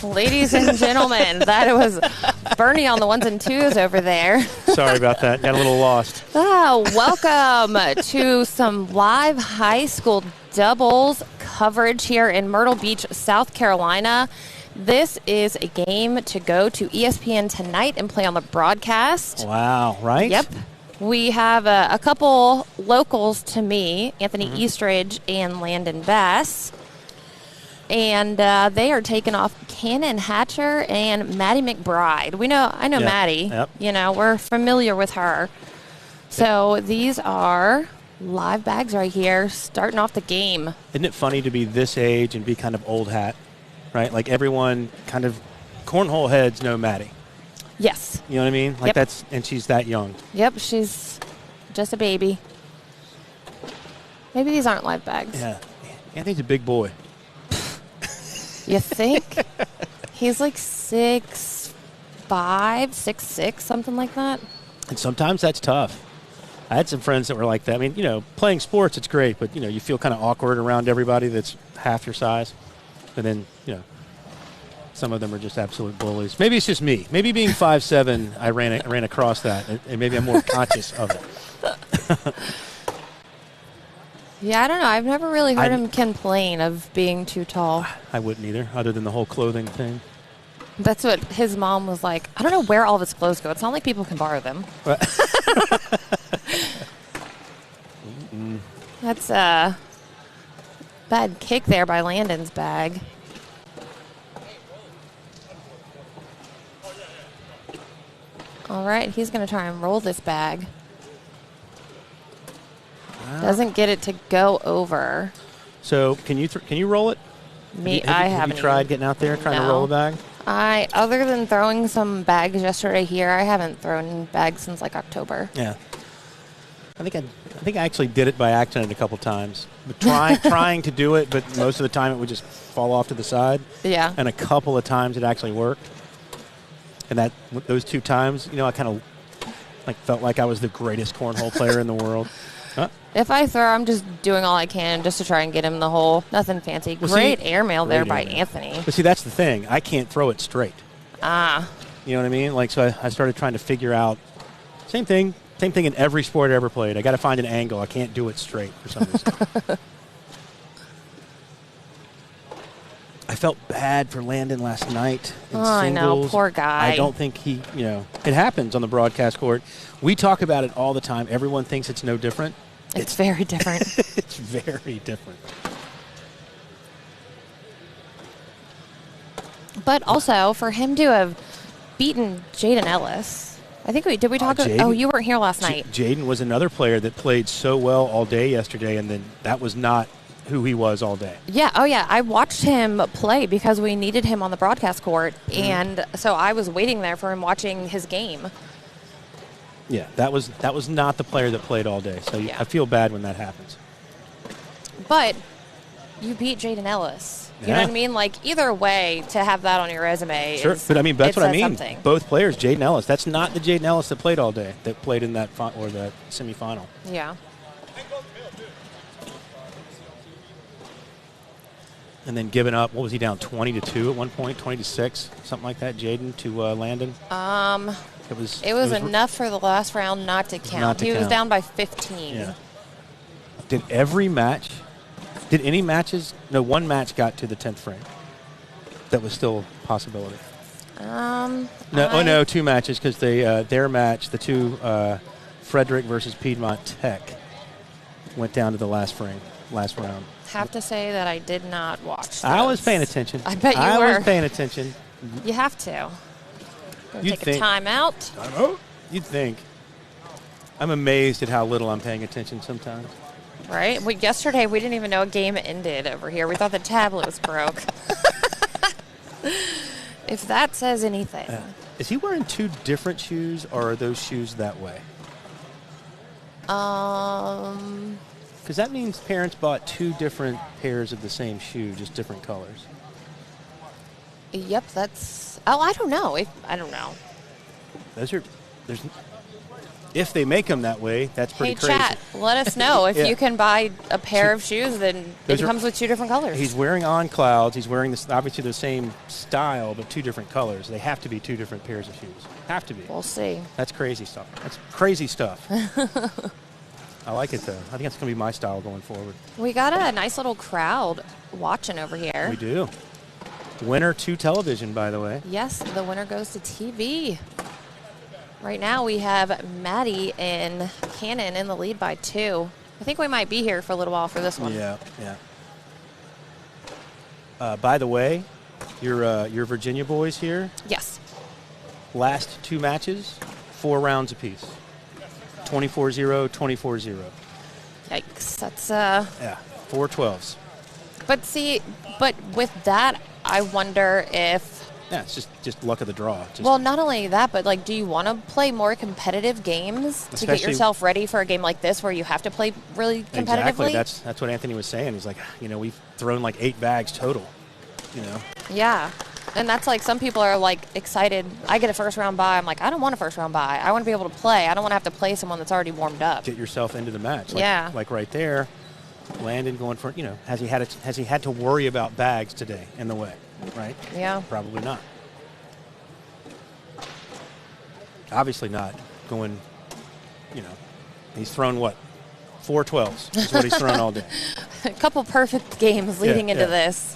Ladies and gentlemen, that was Bernie on the ones and twos over there. Sorry about that. Got a little lost. Welcome to some live high school doubles coverage here in Myrtle Beach, South Carolina. This is a game to go to ESPN tonight and play on the broadcast. Wow, right? Yep. We have a couple locals to me, Anthony Eastridge and Landon Bass. And they are taking off Cannon Hatcher and Maddie McBride. I know Maddie. Yep. You know, we're familiar with her. So these are live bags right here, starting off the game. Isn't it funny to be this age and be kind of old hat, right? Like everyone kind of cornhole heads know Maddie. Yes. You know what I mean? Like Yep. and she's that young. Yep, she's just a baby. Maybe these aren't live bags. Yeah. Anthony's a big boy. You think? He's like 6'5", 6'6", something like that. And sometimes that's tough. I had some friends that were like that. I mean, you know, playing sports, it's great, but, you know, you feel kind of awkward around everybody that's half your size. And then, you know, some of them are just absolute bullies. Maybe it's just me. Maybe being 5'7", I ran across that, and maybe I'm more conscious of it. Yeah, I don't know. I've never really heard him complain of being too tall. I wouldn't either, other than the whole clothing thing. That's what his mom was like. I don't know where all of his clothes go. It's not like people can borrow them. That's a bad kick there by Landon's bag. All right, he's going to try and roll this bag. Doesn't get it to go over. So can you roll it? Have you tried getting out there trying to roll a bag? Other than throwing some bags yesterday here, I haven't thrown bags since like October. Yeah. I think I actually did it by accident a couple times. But trying to do it, but most of the time it would just fall off to the side. Yeah. And a couple of times it actually worked. And those 2 times, you know, I kind of like felt like I was the greatest cornhole player in the world. Huh? If I throw, I'm just doing all I can just to try and get him the hole. Nothing fancy. Great airmail there by Anthony. But see, that's the thing. I can't throw it straight. You know what I mean? Like, so I started trying to figure out. Same thing in every sport I ever played. I got to find an angle. I can't do it straight for some reason. I felt bad for Landon last night in singles. I know, poor guy. I don't think it happens on the broadcast court. We talk about it all the time. Everyone thinks it's no different. It's very different. It's very different. But also, for him to have beaten Jaden Ellis, I think did we talk about? Oh, you weren't here last night. Jaden was another player that played so well all day yesterday, and then that was not who he was all day. Yeah. Oh, yeah. I watched him play because we needed him on the broadcast court, and so I was waiting there for him watching his game. Yeah, that was not the player that played all day. So I feel bad when that happens. But you beat Jaden Ellis. You know what I mean? Like, either way, to have that on your resume. Sure, but I mean, that's what I mean. Something. Both players, Jaden Ellis. That's not the Jaden Ellis that played all day, that played in that or the semifinal. Yeah. And then giving up, what was he down, 20-2 at one point, 20-6, something like that, Jaden to Landon? It was enough for the last round not to count. He was down by 15. Yeah. Did any matches? No, one match got to the 10th frame. That was still a possibility. No, 2 matches because their match, the 2 Frederick versus Piedmont Tech, went down to the last round. Have to say that I did not watch those. I was paying attention. I bet you were. I was paying attention. You have to. You'd take a timeout. You'd think. I'm amazed at how little I'm paying attention sometimes. Right? Yesterday, we didn't even know a game ended over here. We thought the tablet was broke. If that says anything. Is he wearing 2 different shoes, or are those shoes that way? Because that means parents bought 2 different pairs of the same shoe, just different colors. Yep, that's... Oh, I don't know. I don't know. If they make them that way, that's pretty crazy. Hey, chat, let us know if Yeah. you can buy a pair of shoes, then it comes with 2 different colors. He's wearing On Clouds. He's wearing this, obviously the same style, but 2 different colors. They have to be 2 different pairs of shoes. Have to be. We'll see. That's crazy stuff. That's crazy stuff. I like it, though. I think that's going to be my style going forward. We got a nice little crowd watching over here. We do. Winner to television, by the way. Yes, the winner goes to TV. Right now we have Maddie and Cannon in the lead by 2. I think we might be here for a little while for this one. Yeah. By the way, your Virginia boys here, Yes. last 2 matches, 4 rounds apiece. 24-0, 24-0. Yikes. That's Yeah, 4 12s. But with that, I wonder if Yeah, it's just luck of the draw. well, not only that, but like, do you want to play more competitive games to get Especially- yourself ready for a game like this where you have to play really competitively? Exactly. That's what Anthony was saying. He's like, we've thrown like 8 bags total. Yeah. And that's like, some people are like excited. I get a first round bye. I'm like, I don't want a first round bye. I want to be able to play. I don't want to have to play someone that's already warmed up. Get yourself into the match. Yeah. Like right there, Landon going for, has he had to worry about bags today in the way, right? Yeah. Probably not. Obviously not going, he's thrown what? 4 12s is what he's thrown all day. A couple perfect games leading into this.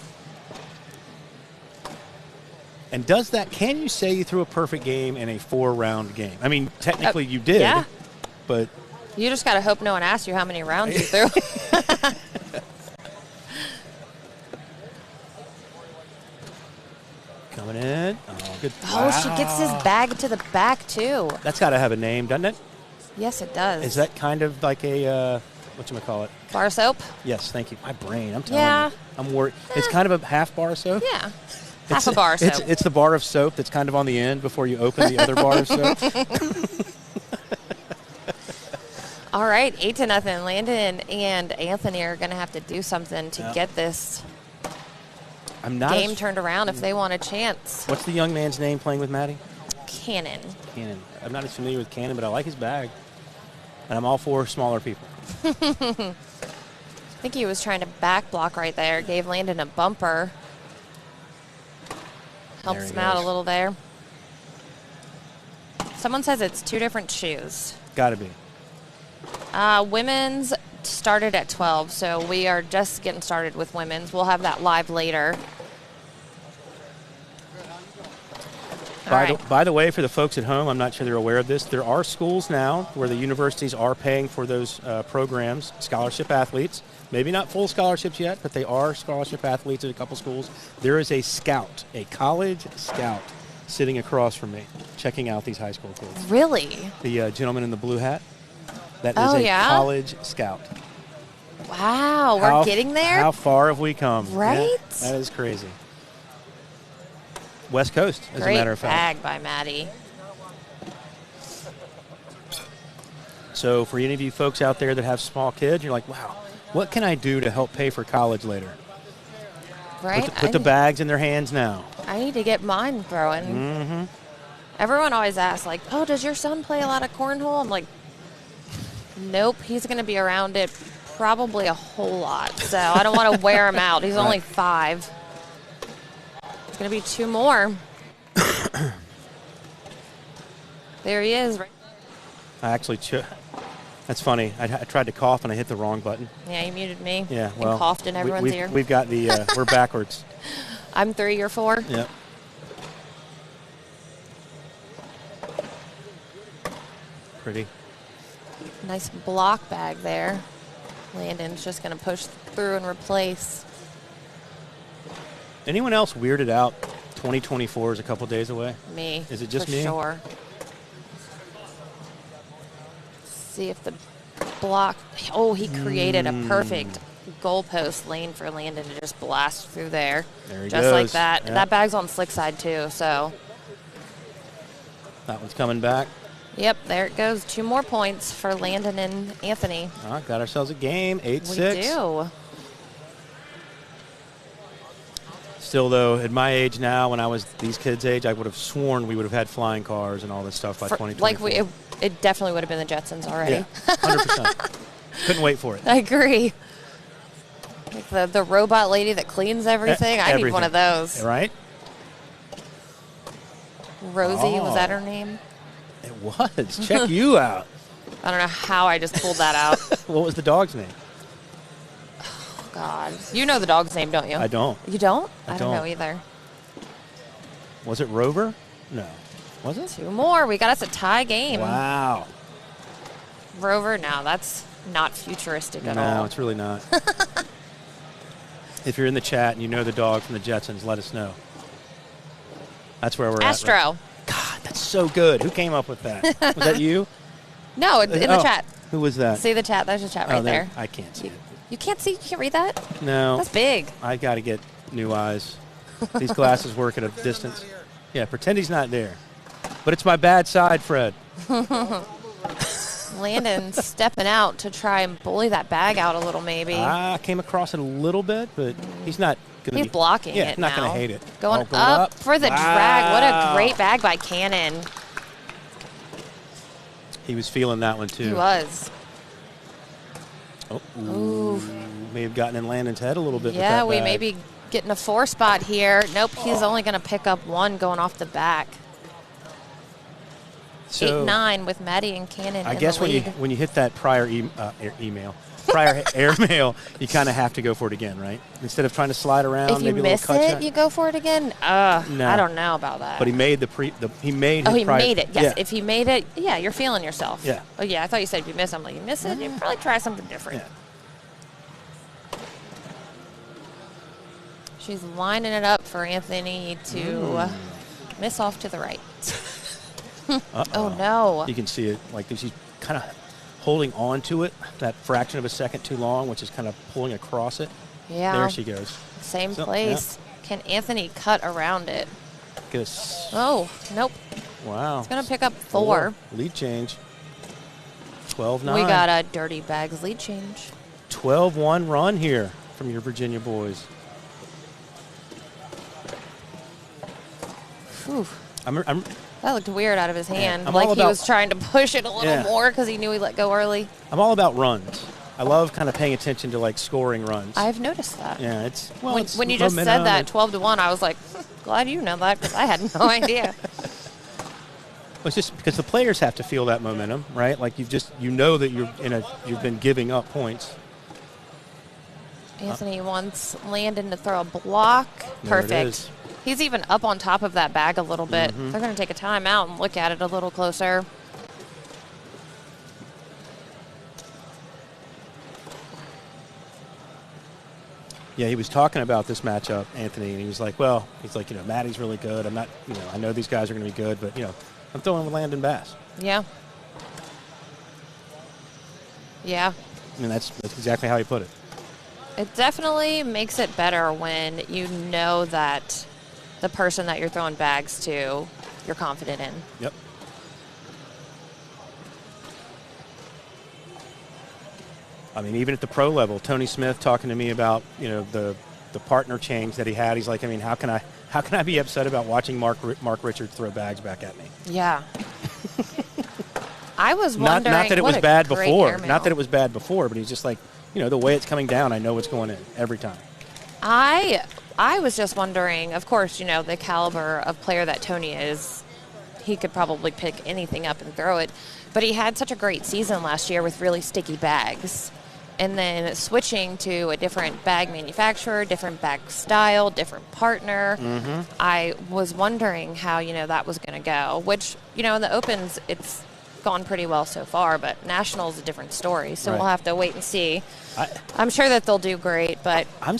And can you say you threw a perfect game in a 4-round game? I mean, technically you did, Yeah. but You just got to hope no one asks you how many rounds you threw. coming in. Oh, good. Oh, she gets his bag to the back, too. That's got to have a name, doesn't it? Yes, it does. Is that kind of like a, whatchamacallit? Bar soap? Yes, thank you. My brain, I'm telling Yeah. you. I'm worried. It's kind of a half bar of soap? Yeah. Half a bar of soap. It's the bar of soap that's kind of on the end before you open the other bar of soap. All right, 8-0. Landon and Anthony are going to have to do something to get this game turned around if they want a chance. What's the young man's name playing with Maddie? Cannon. Cannon. I'm not as familiar with Cannon, but I like his bag. And I'm all for smaller people. I think he was trying to back block right there. Gave Landon a bumper. Helps him out a little there. Someone says it's 2 different shoes. Got to be. Women's started at 12, so we are just getting started with women's. We'll have that live later. By the way, for the folks at home, I'm not sure they're aware of this, there are schools now where the universities are paying for those programs, scholarship athletes. Maybe not full scholarships yet, but they are scholarship athletes at a couple schools. There is a scout, a college scout, sitting across from me, checking out these high school kids. Really? The gentleman in the blue hat, that is a college scout. Wow, we're getting there? How far have we come? Right? Yeah, that is crazy. West Coast, as a matter of fact. Great bag by Maddie. So for any of you folks out there that have small kids, you're like, wow, what can I do to help pay for college later? Right? Put the bags in their hands now. I need to get mine throwing. Mm-hmm. Everyone always asks, like, oh, does your son play a lot of cornhole? I'm like, nope, he's going to be around it probably a whole lot. So I don't want to wear him out. He's only 5. It's going to be 2 more. There he is. I actually, that's funny. I tried to cough and I hit the wrong button. Yeah, you muted me. Yeah, well. And coughed in everyone's ear. We've got the, we're backwards. I'm 3, you're 4. Yep. Pretty. Nice block bag there. Landon's just going to push through and replace. Anyone else weirded out 2024 is a couple days away? Me. Is it just for me? Sure. See if the block. Oh, he created a perfect goalpost lane for Landon to just blast through there. There he just goes. like that. Yep. That bag's on slick side too, so. That one's coming back. Yep, there it goes. 2 more points for Landon and Anthony. Got ourselves a game, 8-6. We do. Still, though, at my age now, when I was these kids' age, I would have sworn we would have had flying cars and all this stuff by 2024. Like it definitely would have been the Jetsons already. Yeah, 100%. Couldn't wait for it. I agree. Like the robot lady that cleans everything. I need one of those. Right? Rosie, was that her name? It was. Check you out. I don't know how I just pulled that out. What was the dog's name? Oh, God. You know the dog's name, don't you? I don't. You don't? I don't know either. Was it Rover? No. Was it? 2 more. We got us a tie game. Wow. Rover? No, that's not futuristic at all. No, it's really not. If you're in the chat and you know the dog from the Jetsons, let us know. That's where we're Astro. at. Right? God, that's so good. Who came up with that? Was that you? No, in the chat. Who was that? See the chat? There's a chat right there. I can't see it. You can't see? You can't read that? No. That's big. I got to get new eyes. These glasses work at a distance. Yeah, pretend he's not there. But it's my bad side, Fred. Landon stepping out to try and bully that bag out a little, maybe. I came across it a little bit, but he's not going to be. He's blocking it now. Not going to hate it. Going up for the drag. What a great bag by Cannon. He was feeling that one, too. He was. Oh, ooh. May have gotten in Landon's head a little bit. Yeah, with that we may be getting a 4 spot here. Nope, he's only going to pick up 1 going off the back. So 8-9 with Maddie and Cannon. I guess when you hit that prior airmail, you kind of have to go for it again, right? Instead of trying to slide around. If you maybe miss a little cut it, shot. you go for it again. No. I don't know about that. But he made he made it. Yes, yeah. If he made it, yeah, you're feeling yourself. Yeah. Oh yeah, I thought you said if you miss, I'm like you miss it, you probably try something different. Yeah. She's lining it up for Anthony to miss off to the right. Oh, no. You can see it. Like she's kind of holding on to it that fraction of a second too long, which is kind of pulling across it. Yeah. There she goes. Same place. Yeah. Can Anthony cut around it? Oh, nope. Wow. It's going to pick up 4. Lead change. 12-9. We got a Dirty Bags lead change. 12-1 run here from your Virginia boys. Whew. I'm that looked weird out of his hand. Yeah, like he was trying to push it a little more because he knew he let go early. I'm all about runs. I love kind of paying attention to, like, scoring runs. I've noticed that. Yeah, it's when you just said that 12-1, I was like, glad you know that because I had no idea. Well, it's just because the players have to feel that momentum, right? Like you know that you've been giving up points. Anthony wants Landon to throw a block. Perfect. He's even up on top of that bag a little bit. They're going to take a timeout and look at it a little closer. Yeah, he was talking about this matchup, Anthony, and he was like, Maddie's really good. I'm not, I know these guys are going to be good, but, I'm throwing with Landon Bass. Yeah. Yeah. I mean, that's exactly how he put it. It definitely makes it better when you know that the person that you're throwing bags to, you're confident in. Yep. I mean, even at the pro level, Tony Smith talking to me about, the partner change that he had. He's like, I mean, how can I be upset about watching Mark Richards throw bags back at me? Yeah. I was wondering. Not that it was bad before. Airmail. Not that it was bad before, but he's just like, the way it's coming down, I know what's going in every time. I was just wondering, of course, the caliber of player that Tony is, he could probably pick anything up and throw it. But he had such a great season last year with really sticky bags. And then switching to a different bag manufacturer, different bag style, different partner. I was wondering how, that was going to go, which, in the Opens, it's gone pretty well so far, but Nationals is a different story. So We'll have to wait and see. I'm sure that they'll do great, but I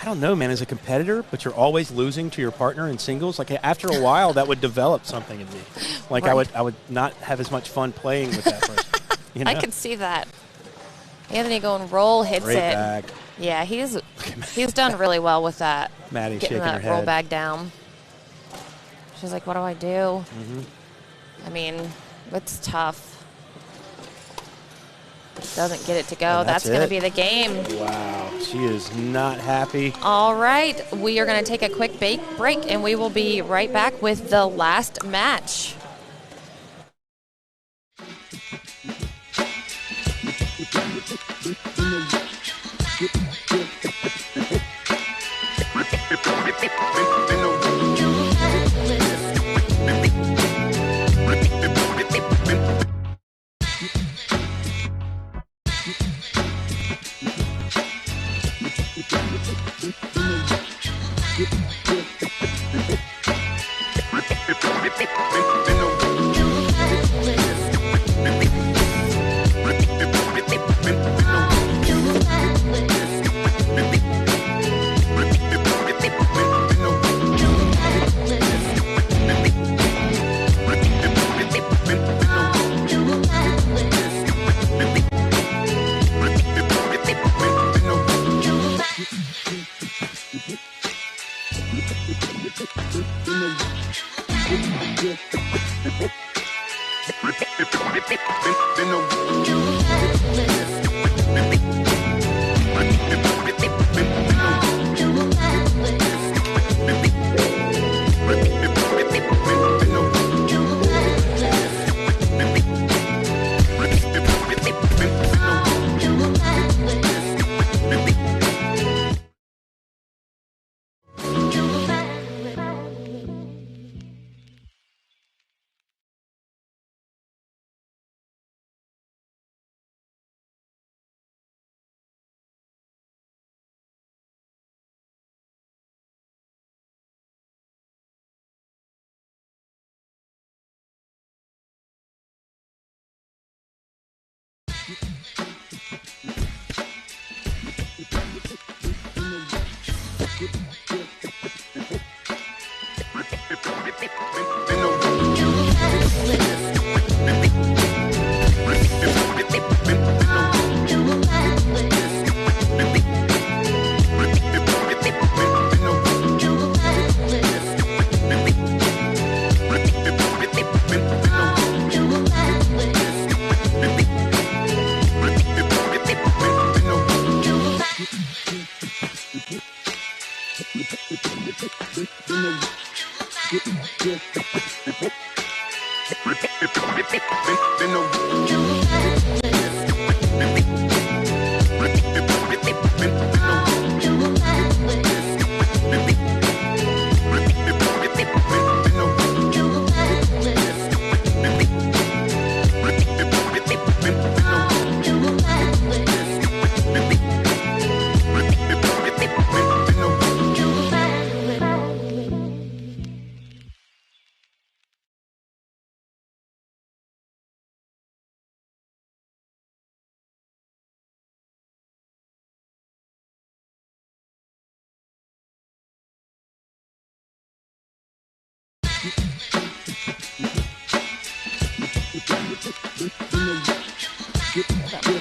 don't know, man, as a competitor, but you're always losing to your partner in singles. Like after a while, that would develop something in me. Like right. I would not have as much fun playing with that person. I could see that. Anthony going roll, hits Great it. Bag. Yeah, he's done really well with that. Maddie getting shaking that her roll head. bag down. She's like, what do I do? I mean, it's tough. Doesn't get it to go. That's going to be the game. Wow. She is not happy. All right. We are going to take a quick break, and we will be right back with the last match.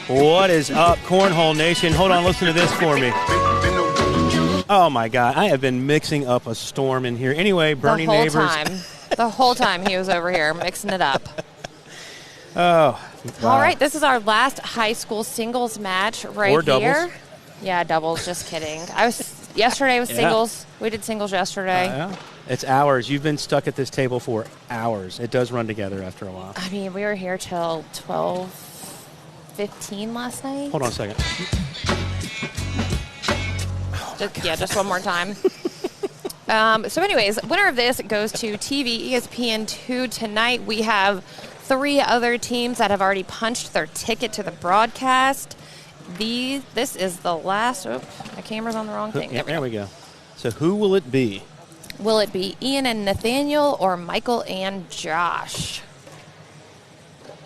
What is up, Cornhole Nation? Hold on, listen to this for me. Oh, my God. I have been mixing up a storm in here. Anyway, Bernie Neighbors. The whole time he was over here mixing it up. Oh, wow. All right, this is our last high school singles match right or here. Doubles. Yeah, doubles, just kidding. Yesterday was singles. We did singles yesterday. Yeah. It's hours. You've been stuck at this table for hours. It does run together after a while. I mean, we were here till 12:15 last night. Hold on a second. Just one more time. So anyways, winner of this goes to TV ESPN2 tonight. We have 3 other teams that have already punched their ticket to the broadcast. This is the last. Oh, my camera's on the wrong thing. There we go. So who will it be? Will it be Ian and Nathaniel or Michael and Josh?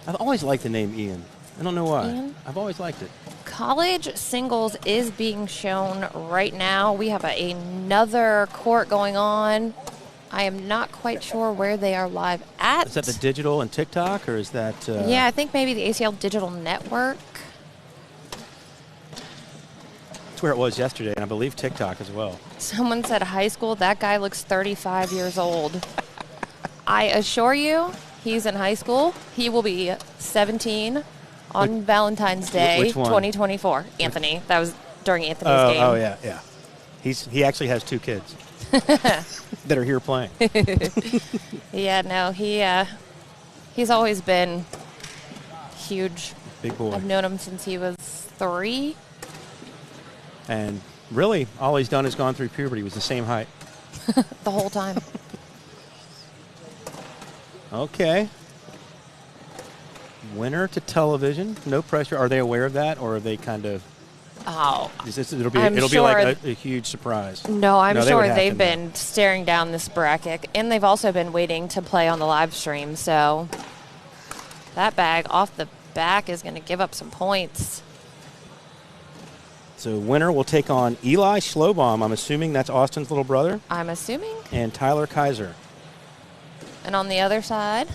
I've always liked the name Ian. I don't know why. Ian? I've always liked it. College singles is being shown right now. We have another court going on. I am not quite sure where they are live at. Is that the digital and TikTok, or is that... Yeah, I think maybe the ACL Digital Network. That's where it was yesterday, and I believe TikTok as well. Someone said high school. That guy looks 35 years old. I assure you, he's in high school. He will be 17 on Valentine's Day, which one? 2024. Anthony. That was during Anthony's game. Oh, yeah. He actually has 2 kids that are here playing. Yeah, no, he's always been huge. Big boy. I've known him since he was 3. And really, all he's done is gone through puberty. He was the same height. The whole time. Okay. Winner to television. No pressure. Are they aware of that, or are they kind of... Oh. It'll be like a huge surprise. No, I'm sure they've been staring down this bracket, and they've also been waiting to play on the live stream, so that bag off the back is going to give up some points. So winner will take on Eli Schlobaum. I'm assuming that's Austin's little brother. I'm assuming. And Tyler Kaiser. And on the other side?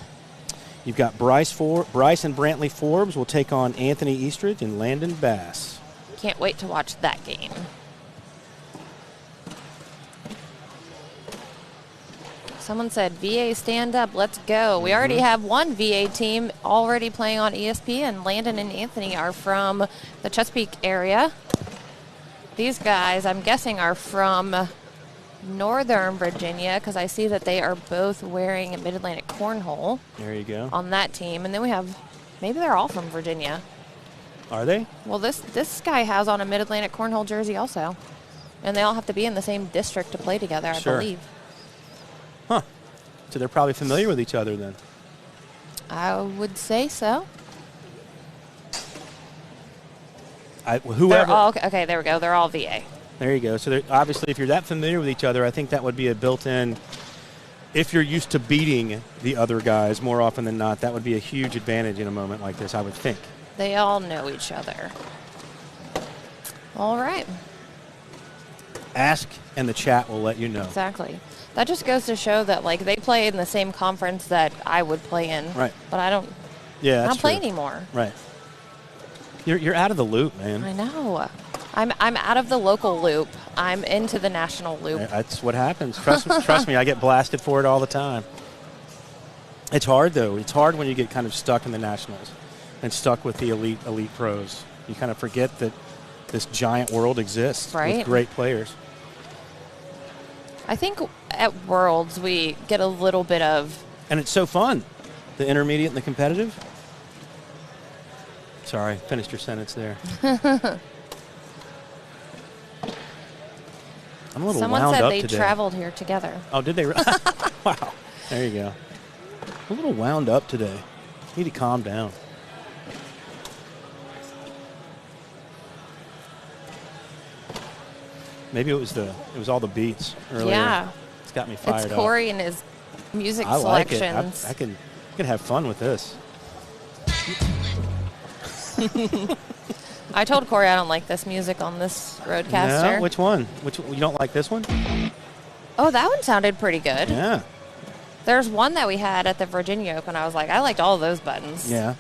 You've got Bryce and Brantley Forbes will take on Anthony Eastridge and Landon Bass. Can't wait to watch that game. Someone said, VA stand up, let's go. We already have one VA team already playing on ESPN. Landon and Anthony are from the Chesapeake area. These guys, I'm guessing, are from Northern Virginia because I see that they are both wearing a Mid-Atlantic cornhole. There you go. On that team. And then we have, maybe they're all from Virginia. Are they? Well, this guy has on a Mid-Atlantic cornhole jersey also. And they all have to be in the same district to play together, I believe. Huh. So they're probably familiar with each other then. I would say so. Whoever. Okay, there we go. They're all VA. There you go. So obviously, if you're that familiar with each other, I think that would be a built-in. If you're used to beating the other guys more often than not, that would be a huge advantage in a moment like this, I would think. They all know each other. All right. Ask, and the chat will let you know. Exactly. That just goes to show that, like, they play in the same conference that I would play in. Right. But I don't. Yeah, that's play true. anymore. Right. You're out of the loop, man. I know. I'm out of the local loop. I'm into the national loop. That's what happens. Trust me, I get blasted for it all the time. It's hard, though. It's hard when you get kind of stuck in the nationals and stuck with the elite pros. You kind of forget that this giant world exists with great players. I think at Worlds we get a little bit of... And it's so fun, the intermediate and the competitive. Sorry, finished your sentence there. I'm a little Someone wound said up they today. traveled here together. Oh, did they? Wow. There you go. I'm a little wound up today. Need to calm down. Maybe it was all the beats earlier. Yeah. It's got me fired up. It's Corey and his music I like selections. it. I can have fun with this. I told Corey I don't like this music on this Roadcaster. No? Which one? You don't like this one? Oh, that one sounded pretty good. Yeah. There's one that we had at the Virginia Open. I was like, I liked all of those buttons. Yeah.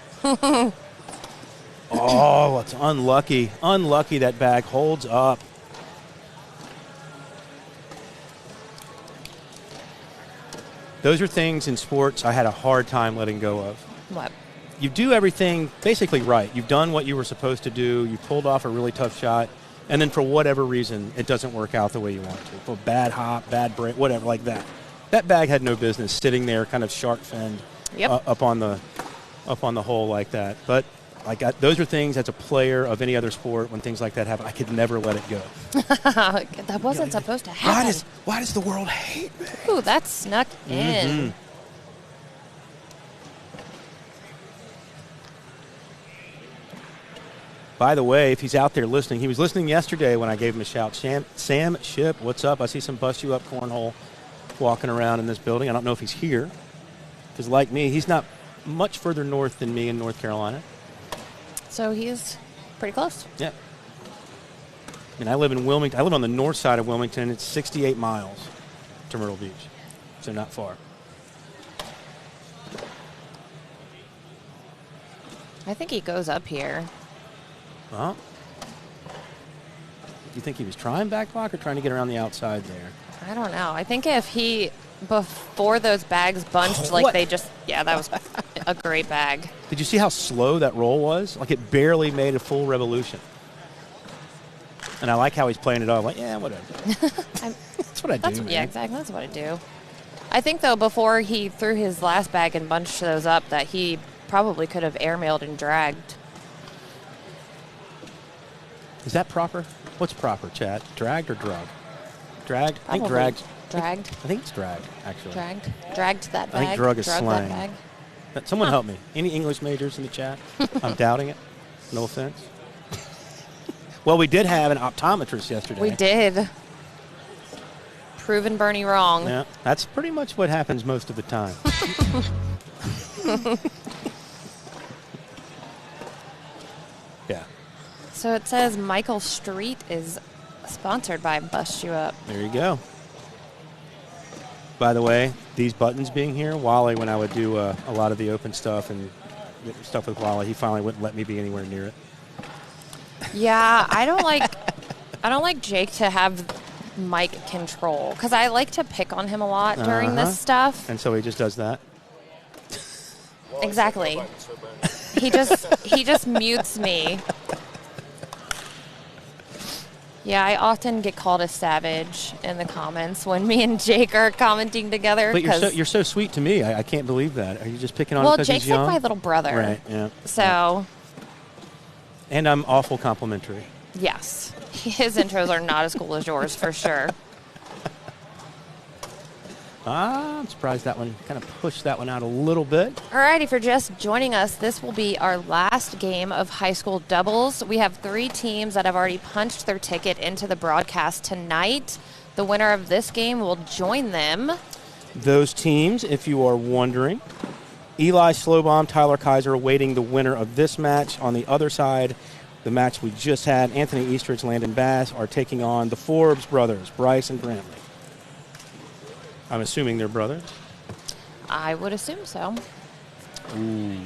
Oh, it's unlucky. Unlucky that bag holds up. Those are things in sports I had a hard time letting go of. What? You do everything basically right. You've done what you were supposed to do. You pulled off a really tough shot. And then for whatever reason, it doesn't work out the way you want to. For bad hop, bad break, whatever, like that. That bag had no business sitting there kind of shark-finned up on the hole like that. But those are things as a player of any other sport, when things like that happen, I could never let it go. That wasn't supposed to happen. Why does the world hate me? Ooh, that snuck in. By the way, if he's out there listening, he was listening yesterday when I gave him a shout. Sam Ship, what's up? I see some Bust You Up cornhole walking around in this building. I don't know if he's here, because like me, he's not much further north than me in North Carolina. So he's pretty close. Yeah. And I live in Wilmington. I live on the north side of Wilmington. It's 68 miles to Myrtle Beach, so not far. I think he goes up here. Well, do you think he was trying back block or trying to get around the outside there? I don't know. I think if he, before those bags bunched, that was a great bag. Did you see how slow that roll was? Like it barely made a full revolution. And I like how he's playing it off. Like, yeah, whatever. That's what I do, man. Yeah, exactly. That's what I do. I think, though, before he threw his last bag and bunched those up, that he probably could have airmailed and dragged. Is that proper? What's proper, Chad? Dragged or drug? Dragged? Probably. I think dragged. Dragged. I think it's dragged, actually. Dragged that bag. I think drug is slang. That bag. Someone help me. Any English majors in the chat? I'm doubting it. No offense. Well, we did have an optometrist yesterday. We did. Proven Bernie wrong. Yeah, that's pretty much what happens most of the time. Yeah. So it says Michael Street is sponsored by Bust You Up. There you go. By the way, these buttons being here, Wally, when I would do a lot of the open stuff and stuff with Wally, he finally wouldn't let me be anywhere near it. Yeah, I don't like Jake to have mic control because I like to pick on him a lot during this stuff. And so he just does that. Exactly. He just mutes me. Yeah, I often get called a savage in the comments when me and Jake are commenting together. But you're so sweet to me. I can't believe that. Are you just picking on him because Jake's he's young? like my little brother. Right, yeah. So. And I'm awful complimentary. Yes. His intros are not as cool as yours, for sure. I'm surprised that one kind of pushed that one out a little bit. All right, if you're just joining us, this will be our last game of high school doubles. We have 3 teams that have already punched their ticket into the broadcast tonight. The winner of this game will join them. Those teams, if you are wondering, Eli Slowbaum, Tyler Kaiser awaiting the winner of this match. On the other side, the match we just had, Anthony Eastridge, Landon Bass are taking on the Forbes brothers, Bryce and Brantley. I'm assuming they're brothers? I would assume so. Ooh.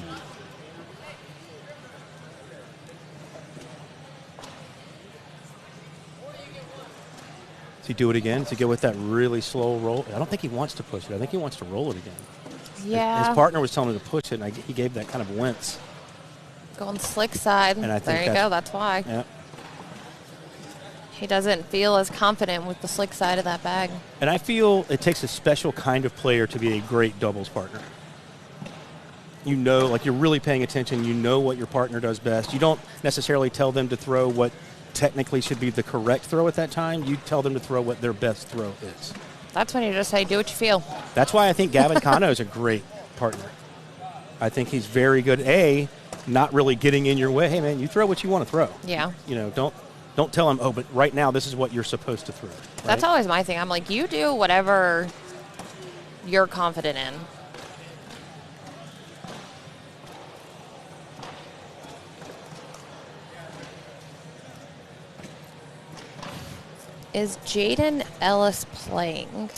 Does he do it again? Does he go with that really slow roll? I don't think he wants to push it. I think he wants to roll it again. Yeah. His partner was telling him to push it, and he gave that kind of wince. Going slick side. And I think there you go. That's why. Yeah. He doesn't feel as confident with the slick side of that bag. And I feel it takes a special kind of player to be a great doubles partner. You know, like you're really paying attention. You know what your partner does best. You don't necessarily tell them to throw what technically should be the correct throw at that time. You tell them to throw what their best throw is. That's when you just say, do what you feel. That's why I think Gavin Cano is a great partner. I think he's very good, not really getting in your way. Hey, man, you throw what you want to throw. Yeah. You know, don't tell him, but right now this is what you're supposed to throw. Right? That's always my thing. I'm like, you do whatever you're confident in. Is Jaden Ellis playing?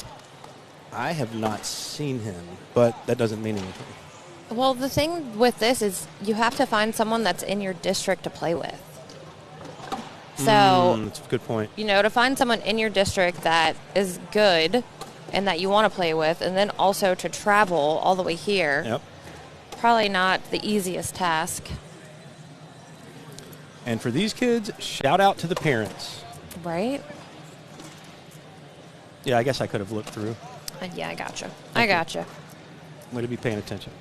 I have not seen him, but that doesn't mean anything. Well, the thing with this is you have to find someone that's in your district to play with. So, that's a good point. You know, to find someone in your district that is good and that you want to play with, and then also to travel all the way here. Yep. Probably not the easiest task. And for these kids, shout out to the parents. Right? Yeah, I guess I could have looked through. Yeah, I gotcha. I gotcha. Way to be paying attention.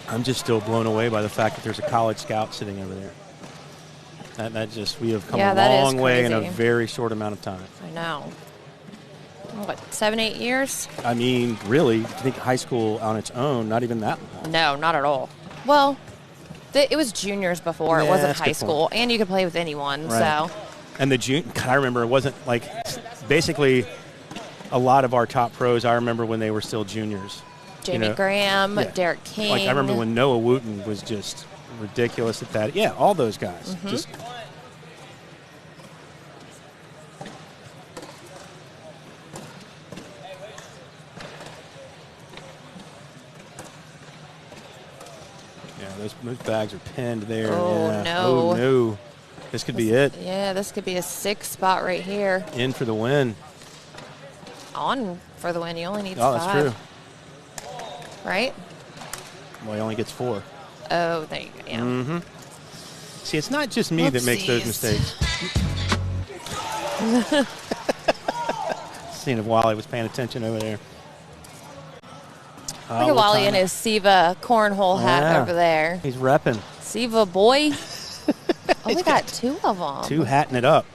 I'm just still blown away by the fact that there's a college scout sitting over there. We have come a long way in a very short amount of time. I know. What, 7-8 years? I mean, really, I think high school on its own, not even that long. No, not at all. Well, it was juniors before. It wasn't high school. And you could play with anyone. Right. So. And I remember it wasn't like basically a lot of our top pros, I remember when they were still juniors. Jamie Graham, Derek King. Like I remember when Noah Wooten was just ridiculous at that. Yeah, all those guys. Mm-hmm. Just those bags are pinned there. Oh, yeah. no. Oh, no. This could be it. Yeah, this could be a 6 spot right here. In for the win. On for the win. You only need 5. Oh, that's true. Right? Well, he only gets 4. Oh, there you go. Yeah. Mm-hmm. See, it's not just me that makes those mistakes. Seeing if Wally was paying attention over there. Look at Wally in his Siva cornhole hat over there. He's repping. Siva boy. Oh, we got 2 of them. 2 hatting it up.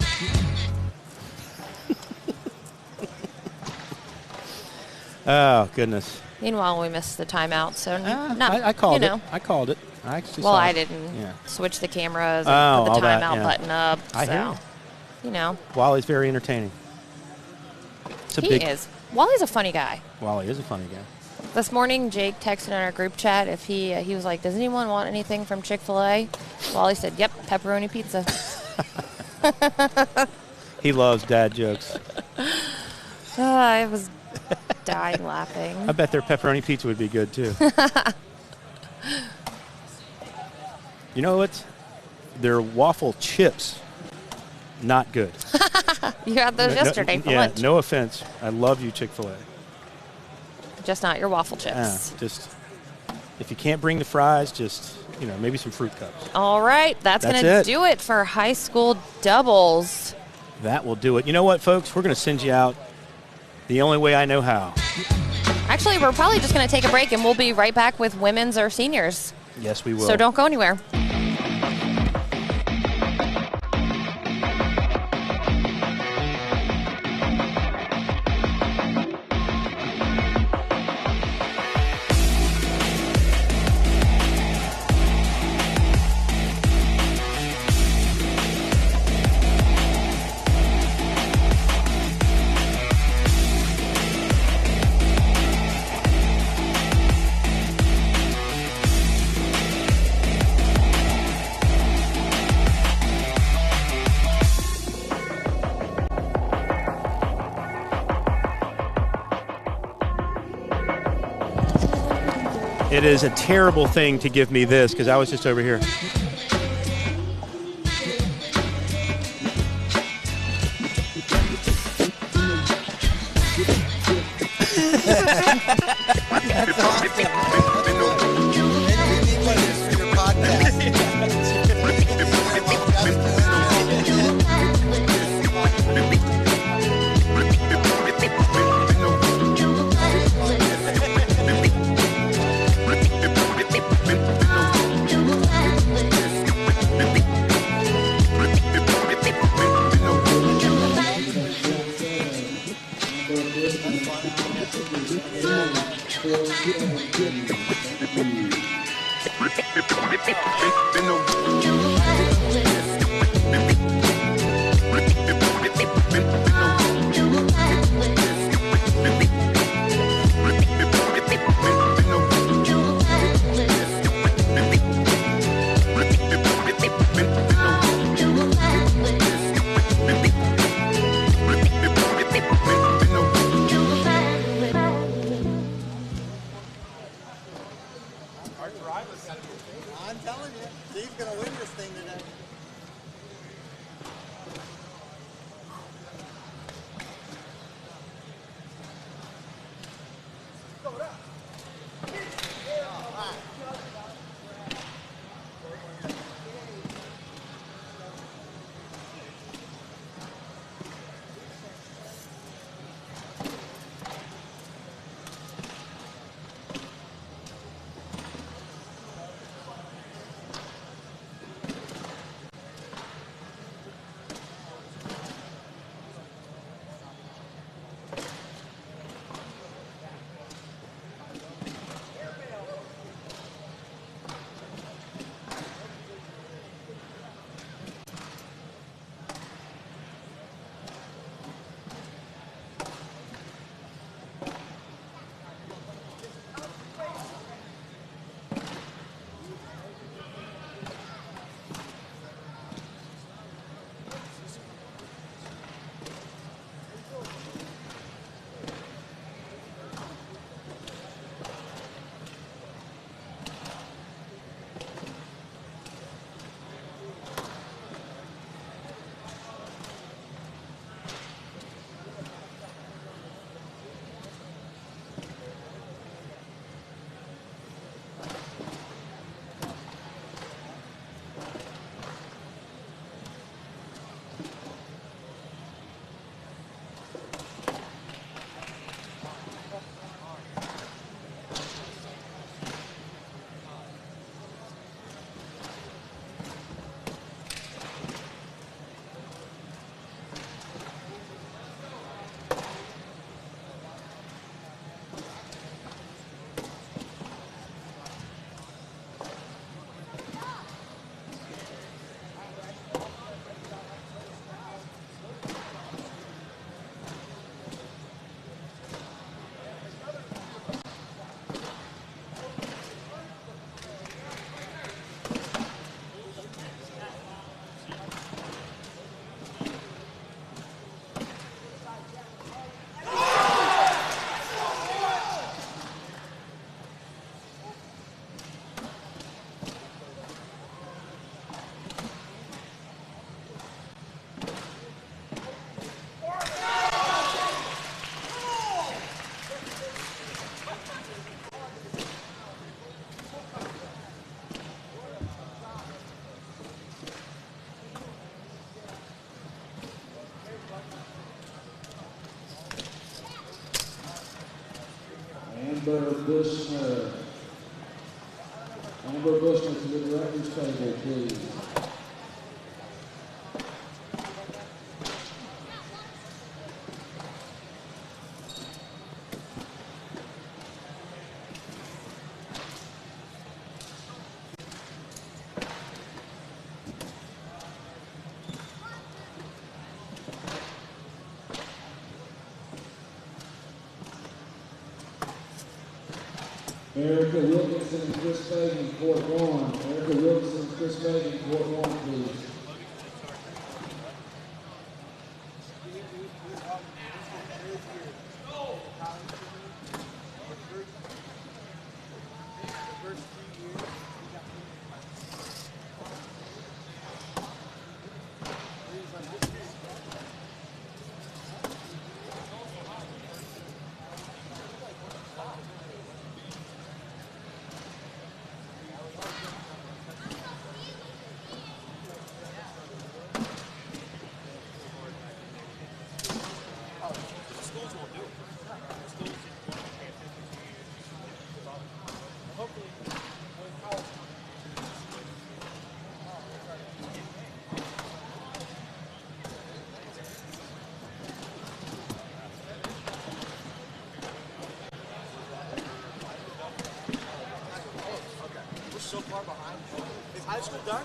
Oh, goodness. Meanwhile, we missed the timeout, so I called it. I called it. I actually saw I it. didn't switch the cameras and put the timeout button up. I hear you know. Wally's very entertaining. He is. Wally's a funny guy. Wally is a funny guy. This morning, Jake texted in our group chat if he was like, does anyone want anything from Chick-fil-A? Wally said, yep, pepperoni pizza. He loves dad jokes. I was dying laughing. I bet their pepperoni pizza would be good, too. You know what? Their waffle chips, not good. You had those yesterday for lunch. No offense. I love you, Chick-fil-A. Just not your waffle chips. Just, if you can't bring the fries, just, maybe some fruit cups. All right. That's going to do it for high school doubles. That will do it. You know what, folks? We're going to send you out the only way I know how. Actually, we're probably just going to take a break, and we'll be right back with women's or seniors. Yes, we will. So don't go anywhere. It is a terrible thing to give me this because I was just over here. I'm telling you, Steve's going to win this thing today. Amber Bushner. Amber Bushner to the director's table, please. Erica Wilkinson and Chris Fagan, court 1. Erica Wilkinson and Chris Fagan, court 1, please. So far behind. Is high school done?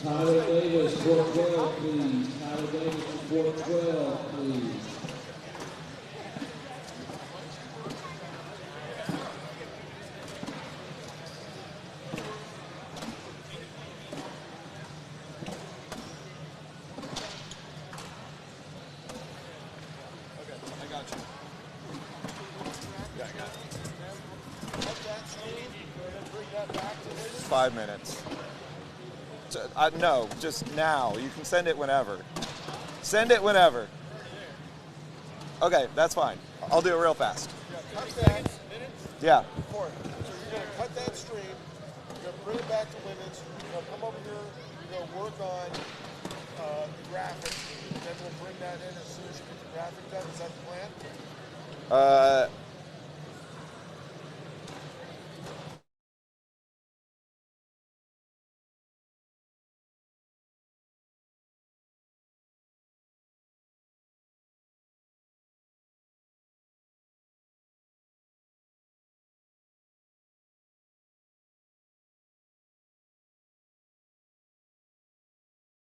Tyler Davis, court 12, please. Tyler Davis, court 12, please. It's 5 minutes. No, just now. You can send it whenever. Send it whenever. Okay, that's fine. I'll do it real fast. Cut that. Yeah. So you're going to cut that stream. You're going to bring it back to women's. You're going to come over here. You're going to work on the graphic. Then we'll bring that in as soon as you get the graphic done. Is that the plan?